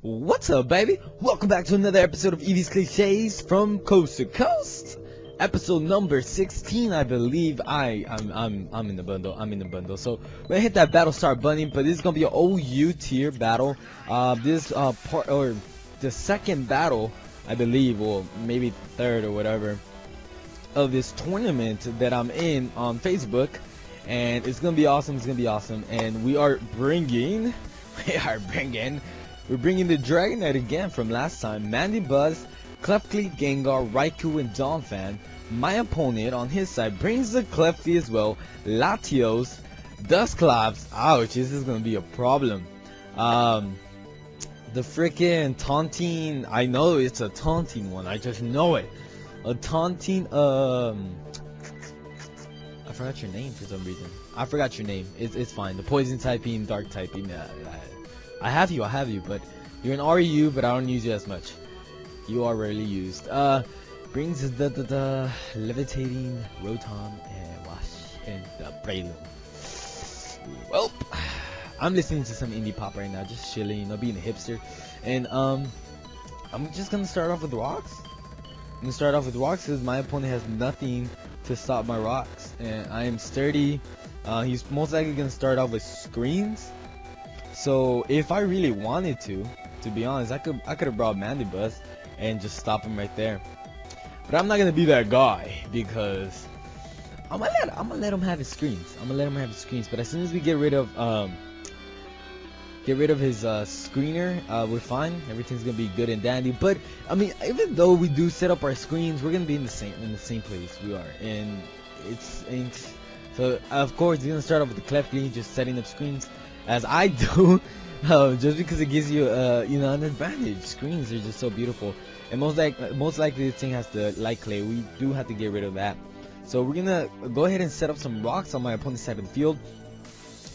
What's up, baby? Welcome back to another episode of Eevee'sClichés from coast to coast. Episode number 16, I believe. I'm in the bundle. So we're gonna hit that battle start button, but this is gonna be an OU tier battle. This part, or the second battle, I believe, or maybe third or whatever, of this tournament that I'm in on Facebook, and it's gonna be awesome. And we're bringing the Dragon Knight again from last time. Mandy Buzz, Clefly, Gengar, Raikou, and Donphan. My opponent on his side brings the Clefly as well, Latios, Dusclops. Ouch, this is gonna be a problem. The freaking taunting, I know it's a taunting one, I just know it. A taunting, I forgot your name for some reason. I forgot your name. It's fine. The poison typing, dark typing. I have you, but you're an RU, but I don't use you as much. You are rarely used. Brings the levitating Rotom and Wash and the Breloom. Well, I'm listening to some indie pop right now, just chilling, you know, being a hipster. And I'm just gonna start off with rocks. I'm gonna start off with rocks because my opponent has nothing to stop my rocks, and I am sturdy. He's most likely gonna start off with screens. So if I really wanted to be honest, I could have brought Mandibuzz and just stop him right there. But I'm not gonna be that guy because I'm gonna let him have his screens. But as soon as we get rid of his screener, we're fine. Everything's gonna be good and dandy. But I mean, even though we do set up our screens, we're gonna be in the same place we are, and so of course he's gonna start off with the Clefly, just setting up screens as I do, just because it gives you you know, an advantage. Screens are just so beautiful, and most likely this thing has the light clay. We do have to get rid of that. So we're gonna go ahead and set up some rocks on my opponent's side of the field.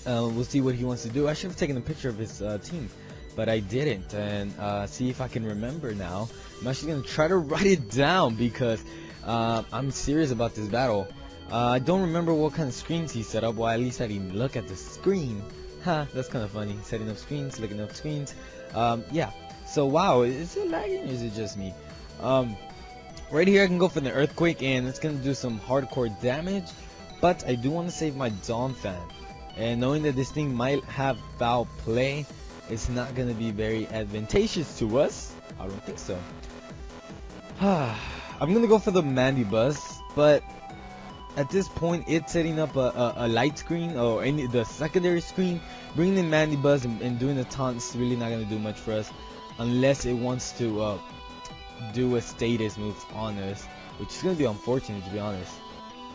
We'll see what he wants to do. I should have taken a picture of his team, but I didn't, and see if I can remember now. I'm actually gonna try to write it down because I'm serious about this battle. I don't remember what kind of screens he set up. Well, at least I didn't look at the screen. Ha, that's kind of funny. Setting up screens, looking up screens. Yeah. So wow, is it lagging or is it just me? Right here I can go for the Earthquake, and it's gonna do some hardcore damage. But I do want to save my Donphan, and knowing that this thing might have foul play, it's not gonna be very advantageous to us. I don't think so. I'm gonna go for the Mandibuzz, but at this point it's setting up a light screen or the secondary screen. Bringing in Mandibuzz and doing the taunt is really not gonna do much for us unless it wants to do a status move on us, which is gonna be unfortunate, to be honest.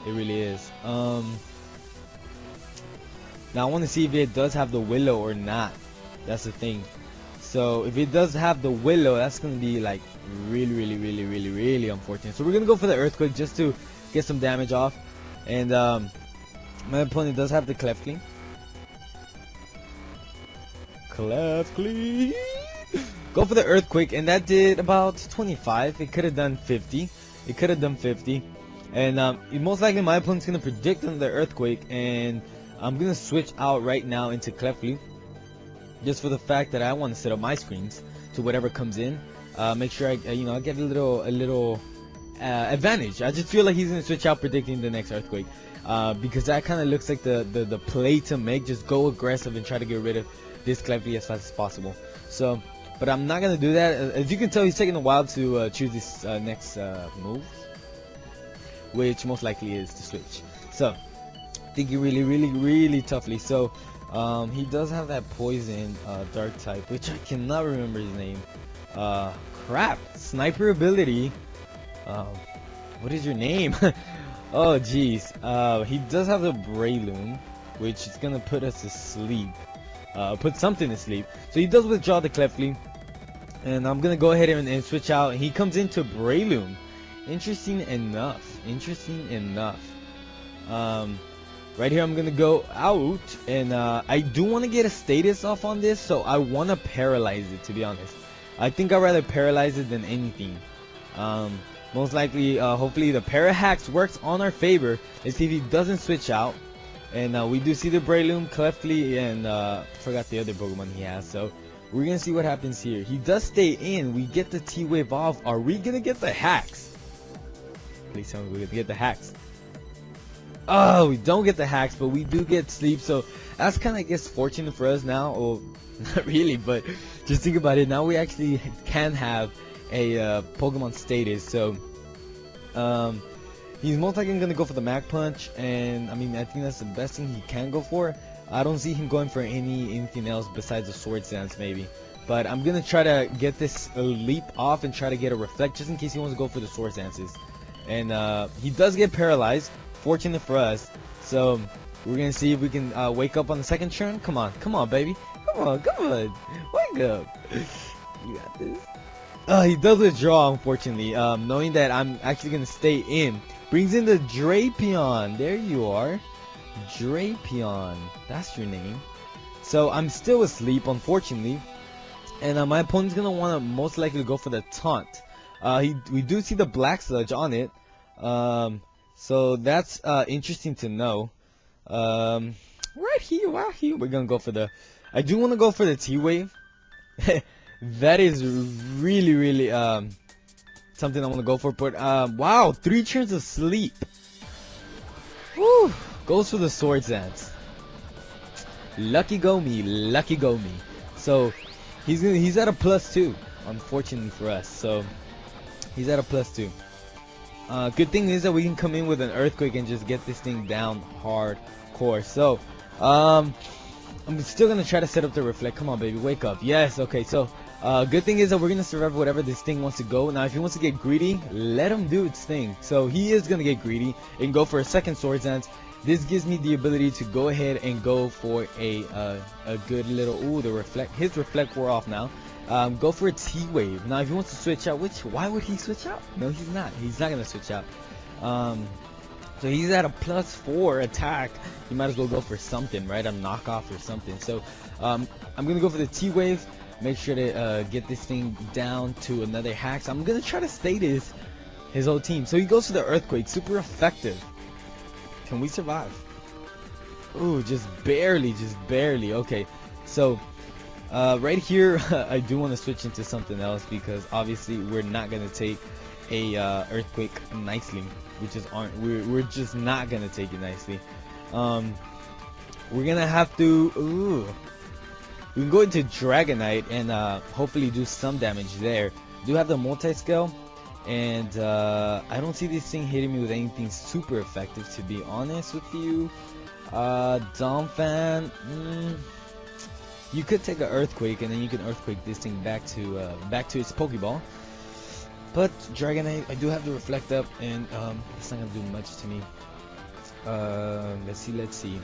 It really is. Now I want to see if it does have the Willow or not. That's the thing. So if it does have the Willow, that's gonna be like really unfortunate. So we're gonna go for the Earthquake just to get some damage off. And my opponent does have the Clefly. Go for the Earthquake, and that did about 25. It could have done 50. And most likely my opponent's gonna predict on the Earthquake, and I'm gonna switch out right now into Clefly, just for the fact that I want to set up my screens to whatever comes in. Make sure I get a little advantage. I just feel like he's gonna switch out predicting the next Earthquake, because that kind of looks like the play to make. Just go aggressive and try to get rid of this Clefly as fast as possible. So, but I'm not gonna do that. As you can tell, he's taking a while to choose this next move, which most likely is to switch. So thinking really toughly. So he does have that poison dark type, which I cannot remember his name. Crap, sniper ability. What is your name? Oh jeez. He does have the Breloom, which is gonna put us to sleep. Put something to sleep. So he does withdraw the Clefly, and I'm gonna go ahead and switch out. He comes into Breloom. Interesting enough. Right here I'm gonna go out, and I do want to get a status off on this, so I want to paralyze it, to be honest. I think I'd rather paralyze it than anything. Most likely, hopefully the Parahacks works on our favor. Let's see if he doesn't switch out. And we do see the Breloom, Clefly, and forgot the other Pokemon he has. So We're gonna see what happens here. He does stay in. We get the T-Wave off. Are we gonna get the hacks? Please tell me we're gonna get the hacks. Oh, we don't get the hacks, but we do get sleep. So that's kind of, I guess, fortunate for us now. Or not really, but just think about it. Now we actually can have a Pokemon status. So he's most likely gonna go for the Mag Punch, and I mean, I think that's the best thing he can go for. I don't see him going for anything else besides a Swords Dance maybe. But I'm gonna try to get this leap off and try to get a Reflect just in case he wants to go for the Swords Dances. And he does get paralyzed. Fortunate for us. So we're gonna see if we can wake up on the second turn. Come on, baby. Come on, wake up. You got this. He does withdraw, unfortunately. Knowing that I'm actually gonna stay in, brings in the Drapion. There you are. Drapion, that's your name. So I'm still asleep, unfortunately, and my opponent's gonna want to most likely go for the taunt. We do see the Black Sludge on it, so that's interesting to know. Right here, we're gonna go for the. I do want to go for the T-Wave. That is really something I want to go for. But wow, 3 turns of sleep. Woo. Goes for the Swords Dance. Lucky go me. So he's at a +2, unfortunately for us. So he's at a +2. Good thing is that we can come in with an Earthquake and just get this thing down hardcore. So I'm still gonna try to set up the Reflect. Come on, baby, wake up. Yes, okay. So good thing is that we're gonna survive whatever this thing wants to go. Now if he wants to get greedy, let him do its thing. So he is gonna get greedy and go for a second Swords Dance. This gives me the ability to go ahead and go for a good little. Ooh, his Reflect wore off now. Go for a T-Wave. Now if he wants to switch out, why would he switch out? No, he's not gonna switch out. So he's at a +4 attack. You might as well go for something, right? A knockoff or something. So I'm gonna go for the T-Wave. Make sure to get this thing down to another hack. So I'm gonna try to stay his whole team. So he goes for the Earthquake, super effective. Can we survive? Ooh, just barely. Okay, so right here, I do want to switch into something else because obviously we're not gonna take a Earthquake nicely. We're just not gonna take it nicely. We're gonna have to. Ooh, we can go into Dragonite and hopefully do some damage there. Do have the multi-scale. And I don't see this thing hitting me with anything super effective, to be honest with you. Donphan, you could take an Earthquake and then you can Earthquake this thing back to its Pokeball. But Dragonite, I do have the Reflect up, and it's not gonna do much to me. Let's see.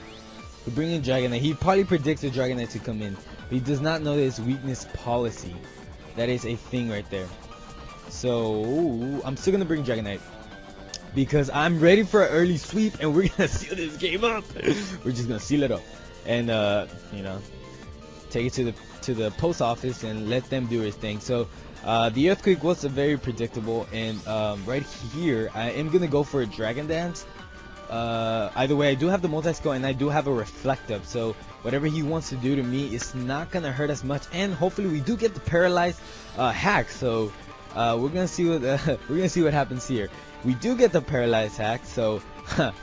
We bring in Dragonite. He probably predicts the Dragonite to come in, but he does not know his weakness policy. That is a thing right there. So I'm still gonna bring Dragonite because I'm ready for an early sweep, and we're gonna seal this game up. We're just gonna seal it up, and you know, take it to the post office and let them do his thing. So the Earthquake was very predictable, and right here I am gonna go for a Dragon Dance. Either way, I do have the multi-scale and I do have a Reflect up, so whatever he wants to do to me, it's not gonna hurt as much, and hopefully we do get the paralyzed hack. So we're gonna see what happens here. We do get the paralyzed hack, so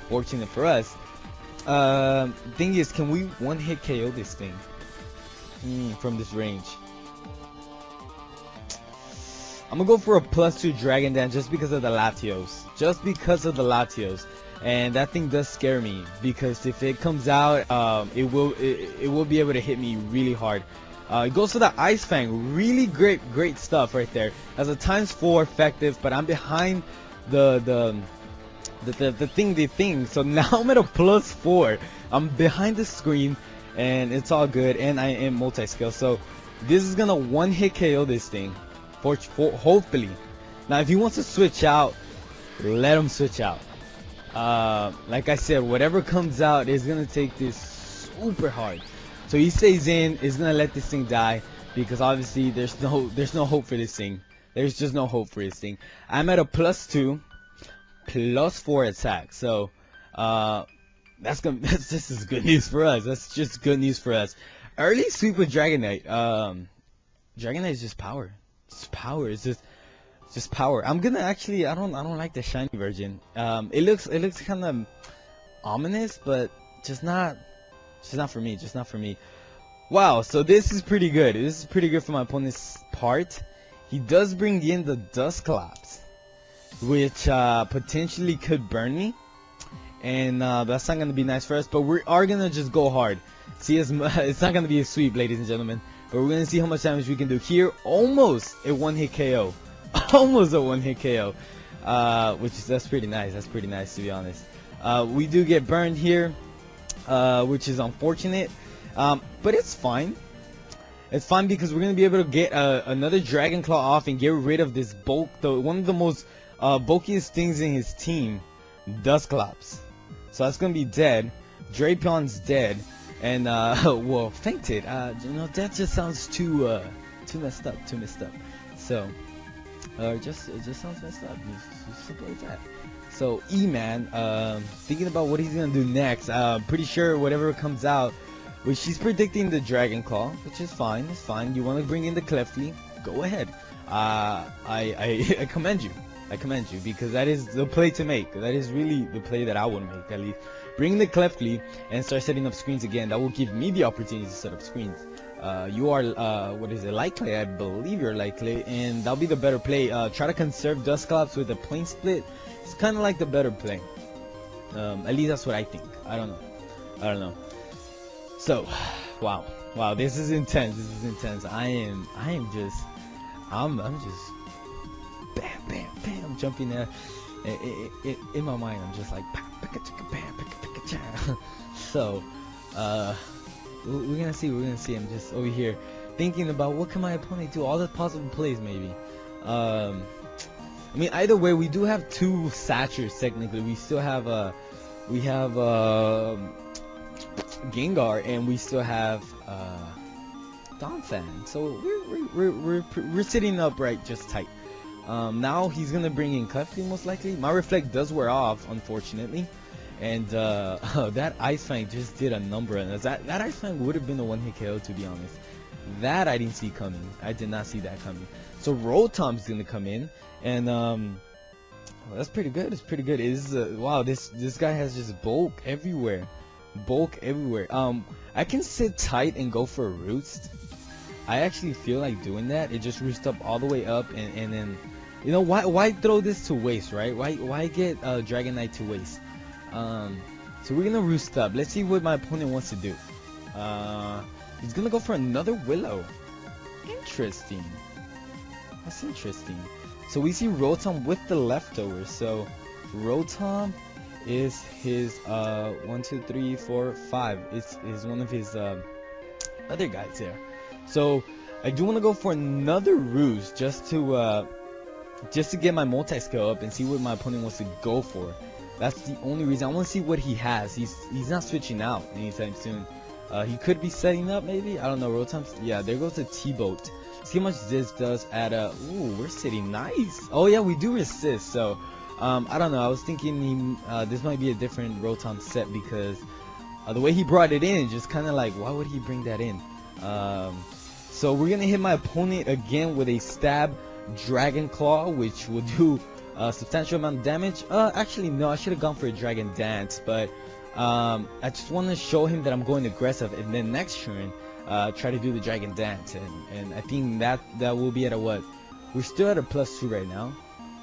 fortunate for us. Thing is, can we one-hit KO this thing from this range? I'm gonna go for a +2 Dragon Dance just because of the Latios. And that thing does scare me because if it comes out, it will be able to hit me really hard. It goes for the Ice Fang. Really great stuff right there. As a ×4 effective, but I'm behind the thing. So now I'm at a +4. I'm behind the screen, and it's all good. And I am multi-scale, so this is gonna one-hit KO this thing. For hopefully. Now, if he wants to switch out, let him switch out. Like I said, whatever comes out is gonna take this super hard. So he stays in, is gonna let this thing die because obviously there's no hope for this thing. There's just no hope for this thing. I'm at a +2, +4 attack. So this is good news for us. That's just good news for us. Early sweep with Dragonite. Dragon Knight is just power. It's power. It's just power. I'm gonna actually. I don't like the shiny version. It looks kind of ominous, but just not for me. Just not for me. Wow. So this is pretty good. This is pretty good for my opponent's part. He does bring in the Dusclops, which potentially could burn me, and that's not gonna be nice for us. But we are gonna just go hard. See, it's not gonna be a sweep, ladies and gentlemen. But we're gonna see how much damage we can do here. Almost a one-hit KO. Almost a one-hit KO. That's pretty nice. That's pretty nice, to be honest. We do get burned here, which is unfortunate. But it's fine. It's fine because we're gonna be able to get another Dragon Claw off and get rid of this bulk. One of the most bulkiest things in his team, Dusclops. So that's gonna be dead. Drapeon's dead. And well, fainted. You know, that just sounds too messed up. Too messed up. So it just sounds messed up. Just simple as that. So Eman, thinking about what he's gonna do next. Pretty sure whatever comes out, which she's predicting the Dragon Claw, which is fine. It's fine. You want to bring in the Clefly? Go ahead. I commend you. I commend you because that is the play to make. That is really the play that I would make, at least. Bring the Clefly and start setting up screens again. That will give me the opportunity to set up screens. You are, what is it, Light Clay? I believe you're Light Clay, and that'll be the better play. Try to conserve Dusclops with a plane split. It's kind of like the better play. At least that's what I think. I don't know. So, wow, this is intense. This is intense. I'm just bam, bam, bam, jumping there. In my mind, I'm just like so we're gonna see. I'm just over here thinking about what can my opponent do, all the possible plays maybe. I mean, either way, we do have two Satchers technically. We still have Gengar, and we still have Donphan. So we're sitting upright just tight. Now he's gonna bring in Clefly most likely. My Reflect does wear off, unfortunately, and that Ice Fang just did a number on us. That Ice Fang would have been a one-hit KO, to be honest. That I didn't see coming. I did not see that coming. So Rotom's gonna come in, and well, that's pretty good. It's pretty good. Wow, this guy has just bulk everywhere. I can sit tight and go for a Roost. I actually feel like doing that. It just roosts up all the way up, and then, you know, why throw this to waste, right? Why get Dragonite to waste? So we're gonna roost up. Let's see what my opponent wants to do. He's gonna go for another Willow. Interesting. That's interesting. So we see Rotom with the leftovers. So Rotom is his 1, 2, 3, 4, 5. Is one of his other guys there. So I do want to go for another Ruse just to get my multi-skill up and see what my opponent wants to go for. That's the only reason. I want to see what he has. He's not switching out anytime soon. He could be setting up maybe. I don't know. Rotom's, yeah, there goes the T-Boat. See how much this does at ooh, we're sitting nice. Oh yeah, we do resist. So I don't know. I was thinking this might be a different Rotom set because the way he brought it in, just kind of like, why would he bring that in? So we're gonna hit my opponent again with a Stab Dragon Claw, which will do a substantial amount of damage. Actually no, I should have gone for a Dragon Dance, but I just want to show him that I'm going aggressive, and then next turn try to do the Dragon Dance, and I think that will be at a what? We're still at a +2 right now,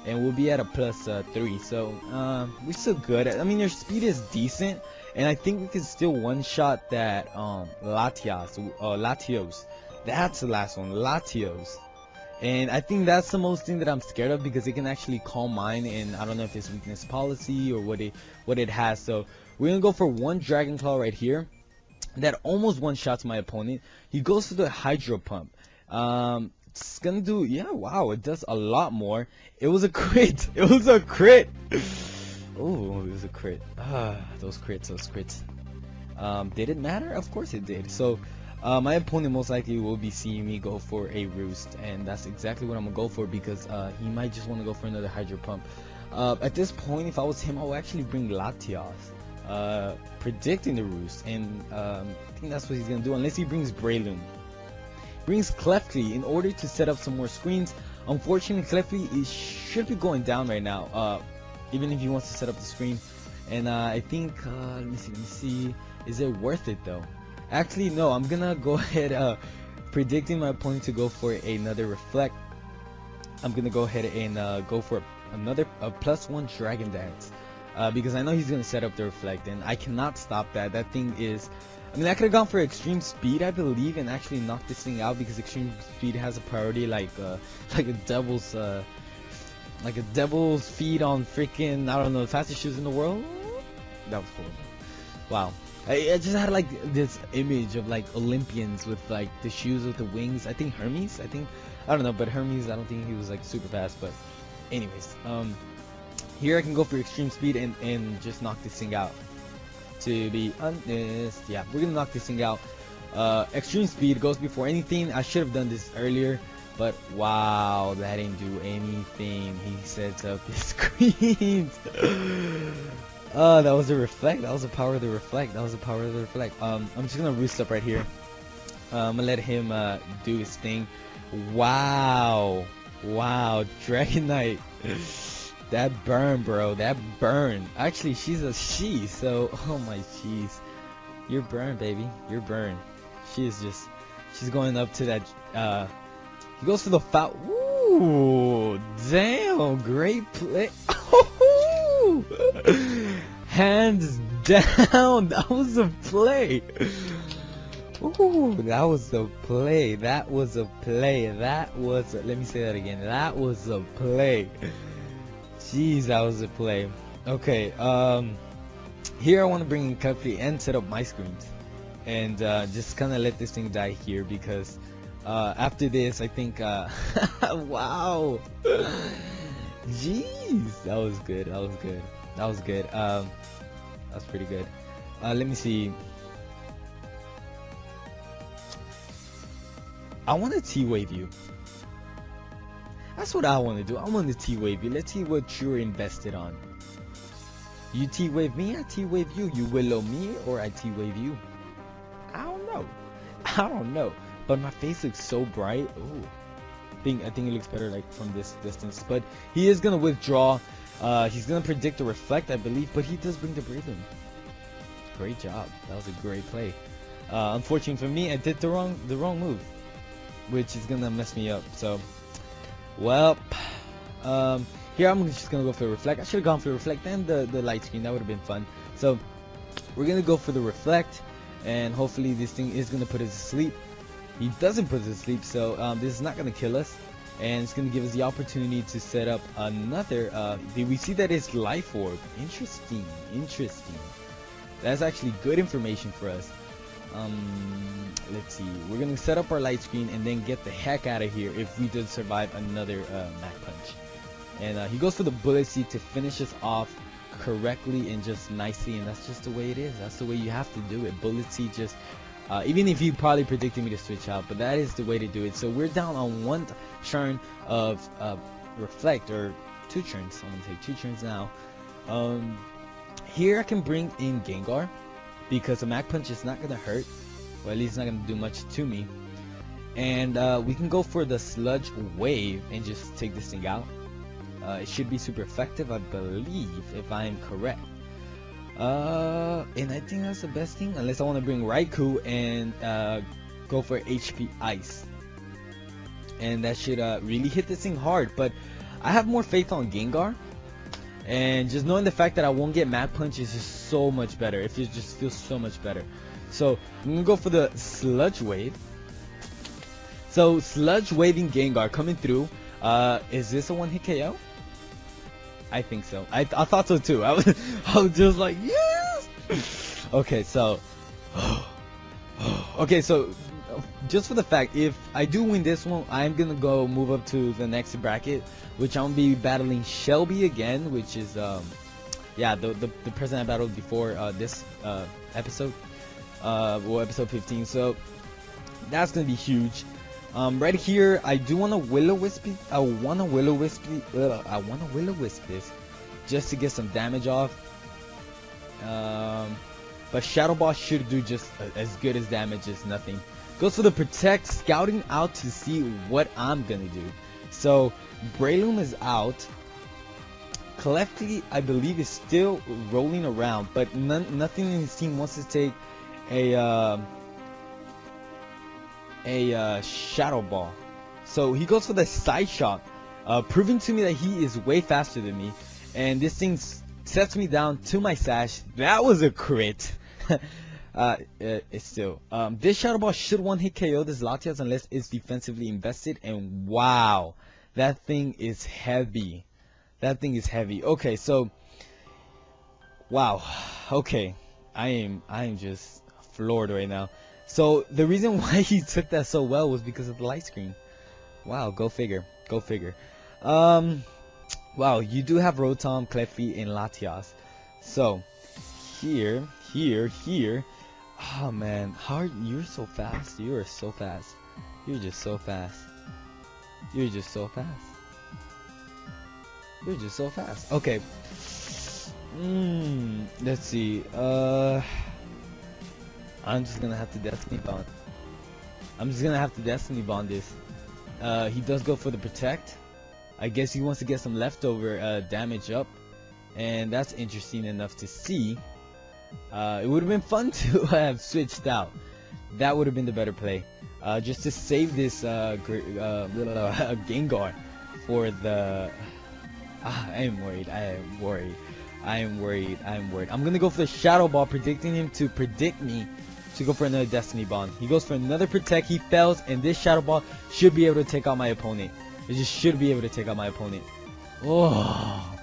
and we'll be at a +3, so we're still good. I mean, your speed is decent, and I think we can still one-shot that Latios. That's the last one, Latios. And I think that's the most thing that I'm scared of, because it can actually calm mine, and I don't know if it's weakness policy or what it has. So we're gonna go for one Dragon Claw right here that almost one-shots my opponent. He goes to the Hydro Pump. It's gonna do, yeah, wow, it does a lot more. It was a crit. It was a crit. Oh, it was a crit. Those crits. Did it matter? Of course it did. So my opponent most likely will be seeing me go for a Roost, and that's exactly what I'm gonna go for, because he might just want to go for another Hydro Pump. At this point, if I was him, I would actually bring Latios, predicting the Roost, and I think that's what he's gonna do, unless he brings Breloom. brings Clefly in order to set up some more screens. Unfortunately, Clefly should be going down right now, even if he wants to set up the screen. And I think, let me see, is it worth it though? Actually, no, I'm gonna go ahead, predicting my opponent to go for another Reflect. I'm gonna go ahead and go for another +1 Dragon Dance, because I know he's gonna set up the Reflect, and I cannot stop that. That thing is, I mean, I could have gone for Extreme Speed, I believe, and actually knocked this thing out, because Extreme Speed has a priority like a devil's feet on freaking, I don't know, the fastest shoes in the world. That was horrible. Wow. I just had like this image of like Olympians with like the shoes with the wings. I think Hermes. I don't know, but Hermes, I don't think he was like super fast. But anyways, here I can go for Extreme Speed and just knock this thing out. To be honest, yeah, we're gonna knock this thing out. Extreme Speed goes before anything. I should have done this earlier, but wow, that didn't do anything. He sets up his screens. That was a Reflect. That was the power of the Reflect. I'm just gonna roost up right here. I'm gonna let him do his thing. Wow, Dragon Knight. That burn, bro. That burn. Actually, she's a she. So, oh my jeez, you're burned, baby. You're burned. She's going up to that. He goes for the foul. Ooh, damn, great play. Hands down, that was a play. Ooh, that was a play. Let me say that again. That was a play. Jeez, that was a play. Okay, here I want to bring in Cuply and set up my screens, and just kind of let this thing die here, because after this, I think, wow. Jeez, that was good. That's pretty good. Let me see. I want to T-Wave you. That's what I want to do. I want to T-Wave you. Let's see what you're invested on. You T-Wave me, I T-Wave you. You willow me, or I T-Wave you. I don't know. But my face looks so bright. Ooh. I think it looks better like from this distance. But he is gonna withdraw. He's gonna predict a Reflect, I believe, but he does bring the Breathing. Great job. That was a great play. Unfortunately for me, I did the wrong move, which is gonna mess me up. So, well, here I'm just gonna go for the Reflect. I should have gone for the Reflect and the light screen. That would have been fun. So we're gonna go for the Reflect, and hopefully this thing is gonna put us to sleep. He doesn't put us to sleep, so this is not gonna kill us, and it's gonna give us the opportunity to set up another. We see that it's Life Orb. Interesting. That's actually good information for us. Let's see. We're gonna set up our light screen and then get the heck out of here if we did survive another Mach Punch. And he goes for the Bullet Seed to finish us off correctly and just nicely, and that's just the way it is. That's the way you have to do it. Bullet Seed just. Even if you probably predicted me to switch out, but that is the way to do it. So we're down on one turn of Reflect, or 2 turns. I'm gonna say 2 turns now. Here I can bring in Gengar, because a Mach Punch is not gonna hurt, or at least it's not gonna do much to me. And we can go for the Sludge Wave and just take this thing out. It should be super effective, I believe, if I am correct. And I think that's the best thing, unless I want to bring Raikou and go for HP Ice, and that should really hit this thing hard. But I have more faith on Gengar, and just knowing the fact that I won't get Mach Punch is just so much better. It just feels so much better. So I'm gonna go for the Sludge Wave. So Sludge Waving Gengar coming through. Is this a 1-hit KO? I think so. I thought so too. I was just like, yes. Okay, so just for the fact, if I do win this one, I'm gonna go move up to the next bracket, which I'm gonna be battling Shelby again, which is yeah, the person I battled before this episode, well, episode 15. So that's gonna be huge. Right here, I do want to Will-O-Wisp. I want to Will-O-Wisp this just to get some damage off. But Shadow Ball should do just as good as damage as nothing. Goes for the protect, scouting out to see what I'm gonna do. So Breloom is out. Clefty, I believe, is still rolling around, but nothing in his team wants to take a Shadow Ball. So he goes for the side shot, proving to me that he is way faster than me. And this thing sets me down to my sash. That was a crit. It's still. This Shadow Ball should one-hit KO this Latias unless it's defensively invested. And wow, that thing is heavy. That thing is heavy. Okay, so wow. Okay, I am just floored right now. So the reason why he took that so well was because of the light screen. Wow, go figure. Go figure. Wow, you do have Rotom, Clefty, and Latias. So here. Oh man, you're so fast. You are so fast. You're just so fast. You're just so fast. You're just so fast. Okay. Let's see. I'm just gonna have to Destiny Bond. This. He does go for the protect. I guess he wants to get some leftover damage up, and that's interesting enough to see. It would have been fun to have switched out. That would have been the better play. Just to save this Gengar for the. I am worried. I'm gonna go for the Shadow Ball, predicting him to predict me to go for another Destiny Bond. He goes for another protect. He fails, and this Shadow Ball should be able to take out my opponent. It just should be able to take out my opponent. Oh.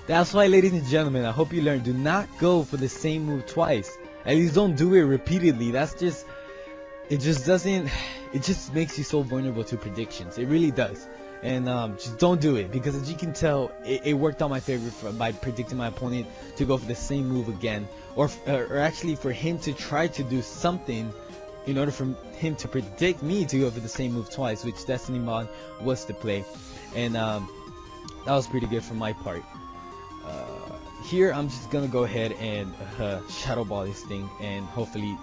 That's why, ladies and gentlemen, I hope you learned. Do not go for the same move twice. At least don't do it repeatedly. It just makes you so vulnerable to predictions. It really does. And just don't do it, because as you can tell, it worked out my favor by predicting my opponent to go for the same move again, or actually for him to try to do something in order for him to predict me to go for the same move twice, which Destiny Bond was the play. And that was pretty good from my part. Here I'm just gonna go ahead and Shadow Ball this thing and hopefully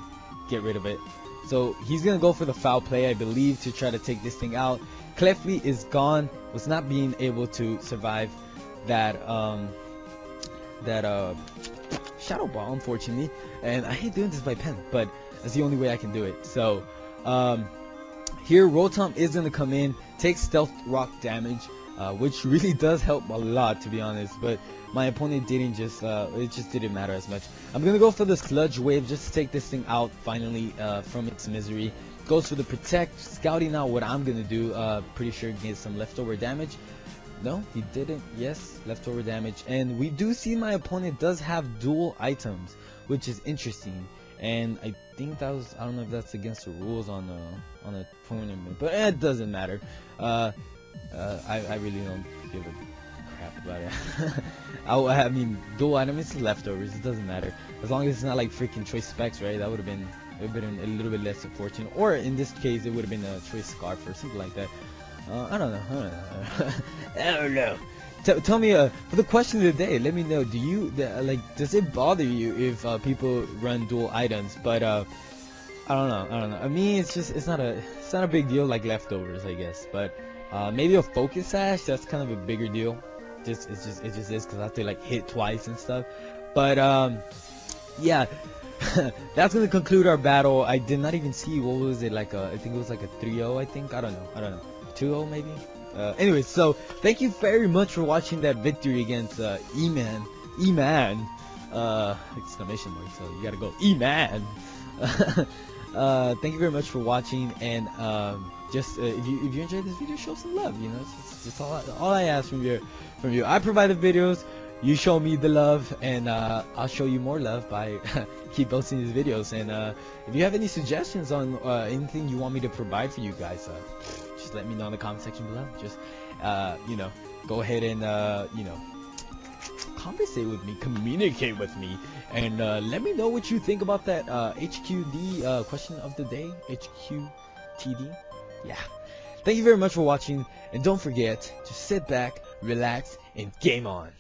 get rid of it. So he's gonna go for the foul play, I believe, to try to take this thing out. Clefty is gone, was not being able to survive that Shadow Ball, unfortunately. And I hate doing this by pen, but that's the only way I can do it. So here Rotom is gonna come in, take Stealth Rock damage, which really does help a lot, to be honest. But my opponent didn't just it just didn't matter as much. I'm gonna go for the Sludge Wave just to take this thing out finally from its misery. Goes for the protect, scouting out what I'm gonna do. Pretty sure get some leftover damage. No, he didn't. Yes, leftover damage. And we do see my opponent does have dual items, which is interesting. And I think that was, I don't know if that's against the rules on a tournament, but it doesn't matter. I really don't give a crap about it. I mean, dual item is leftovers. It doesn't matter as long as it's not like freaking choice specs, right? That would have been a little bit less unfortunate, or in this case, it would have been a choice scarf or something like that. I don't know. Tell me for the question of the day. Let me know. Do you does it bother you if people run dual items? But I don't know. I mean, it's not a big deal like leftovers, I guess. But maybe a focus sash, that's kind of a bigger deal. It just is, because I have to like hit twice and stuff. But yeah. That's gonna conclude our battle. I did not even see, what was it, like I think it was like a 3-0, I think. I don't know. 2-0 maybe. Anyway, so thank you very much for watching that victory against Eman, exclamation mark, so you gotta go Eman. Thank you very much for watching, and just if you enjoyed this video, show some love. You know, it's just all I ask from you. I provide the videos, you show me the love, and I'll show you more love by keep posting these videos. And if you have any suggestions on anything you want me to provide for you guys, just let me know in the comment section below. Just you know, go ahead and you know, conversate with me, communicate with me, and let me know what you think about that HQD question of the day. HQTD. Yeah. Thank you very much for watching, and don't forget to sit back, relax, and game on.